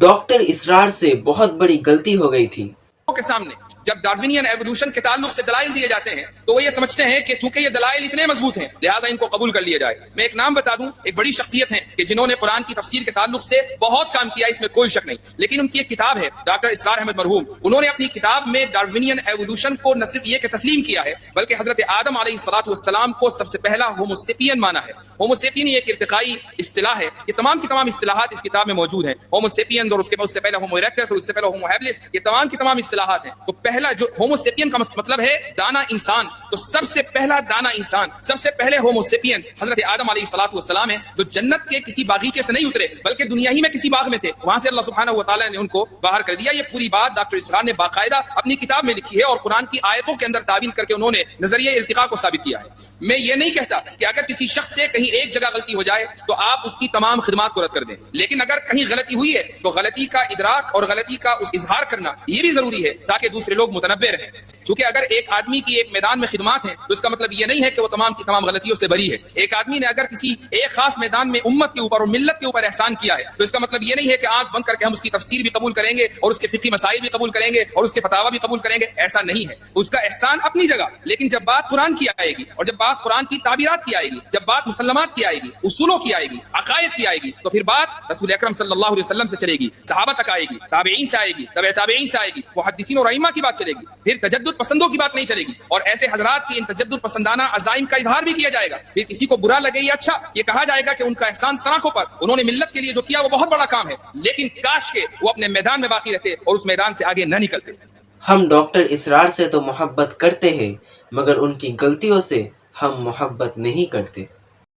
Doctor اسرار سے بہت بڑی غلطی ہو گئی تھی۔ کے سامنے جب ڈارونین ایوولوشن کے تعلق سے دلائل دیے جاتے ہیں تو وہ یہ سمجھتے ہیں کہ چونکہ یہ دلائل اتنے مضبوط ہیں لہٰذا ان کو قبول کر لیا جائے۔ میں ایک نام بتا دوں، ایک بڑی شخصیت ہیں کہ جنہوں نے قرآن کی تفسیر کے تعلق سے بہت کام کیا، اس میں کوئی شک نہیں، لیکن ان کی ایک کتاب ہے ڈاکٹر اسرار احمد مرحوم، انہوں نے اپنی کتاب میں ڈارونین ایوولوشن کو نہ صرف یہ کہ تسلیم کیا ہے بلکہ حضرت آدم علیہ السلام کو سب سے پہلا ہومو سیپین مانا ہے۔ ہومو سیپین یہ ایک ارتقائی اصطلاح ہے، یہ تمام کی تمام اصطلاحات اس کتاب میں موجود ہیں۔ ہومو سیپین اور اس کے پہلے ہومو ایریکٹس اور اس سے پہلے ہومو ہیبلس، یہ تمام کی تمام اصطلاحات ہیں۔ تو پہلا جو ہومو سیپین کا مطلب ہے دانا انسان، تو سب سے پہلا دانا انسان، سب سے پہلے ہومو سیپین حضرت آدم علیہ السلام ہیں، جو جنت کے کسی باغیچے سے نہیں اترے بلکہ دنیا ہی میں کسی باغ میں تھے، وہاں سے اللہ سبحانہ و تعالیٰ نے ان کو باہر کر دیا۔ یہ پوری بات ڈاکٹر اسرار نے باقاعدہ اپنی کتاب میں لکھی ہے اور قرآن کی آیتوں کے اندر تعبیر کر کے انہوں نے نظریہ ارتقاء کو ثابت کیا ہے۔ میں یہ نہیں کہتا کہ اگر کسی شخص سے کہیں ایک جگہ غلطی ہو جائے تو آپ اس کی تمام خدمات کو رد کر دیں، لیکن اگر کہیں غلطی ہوئی ہے تو غلطی کا ادراک اور غلطی کا اس اظہار کرنا یہ بھی ضروری ہے تاکہ دوسرے لوگ متنبع رہیں۔ چونکہ اگر ایک آدمی کی ایک میدان میں خدمات ہیں تو اس کا مطلب یہ نہیں ہے کہ وہ تمام کی تمام غلطیوں سے بری ہے۔ ایک آدمی نے اگر کسی ایک خاص میدان میں امت کے اوپر اور ملت کے اوپر احسان کیا ہے تو اس کا مطلب یہ نہیں ہے کہ آنکھ بند کر کے ہم اس کی تفسیر بھی قبول کریں گے اور اس کے فقہی مسائل بھی قبول کریں گے اور اس کے فتاوی بھی قبول کریں گے، ایسا نہیں ہے۔ اس کا احسان اپنی جگہ، لیکن جب بات قرآن کی آئے گی اور جب بات قرآن کی تعبیرات کی آئے گی، جب بات مسلمات کی آئے گی، اصولوں کی آئے گی، عقائد کی آئے گی، تو پھر بات رسول اکرم صلی اللہ علیہ وسلم سے چلے گی، صحابہ تک آئے گی، تابعین سے آئے گی، تبع تابعین سے آئے گی، محدثین اور ائمہ کی بات چلے گی، پھر تجدد پسندوں کی بات نہیں چلے گی، اور ایسے حضرات کی ان تجدد پسندانہ عزائم کا اظہار بھی کیا جائے گا۔ پھر کسی کو برا لگے یا اچھا، یہ کہا جائے گا کہ ان کا احسان سراخوں پر، انہوں نے ملت کے لیے جو کیا وہ بہت بڑا کام ہے، لیکن کاش کہ وہ اپنے میدان میں باقی رہتے اور اس میدان سے آگے نہ نکلتے۔ ہم ڈاکٹر اسرار سے تو محبت کرتے ہیں مگر ان کی غلطیوں سے ہم محبت نہیں کرتے۔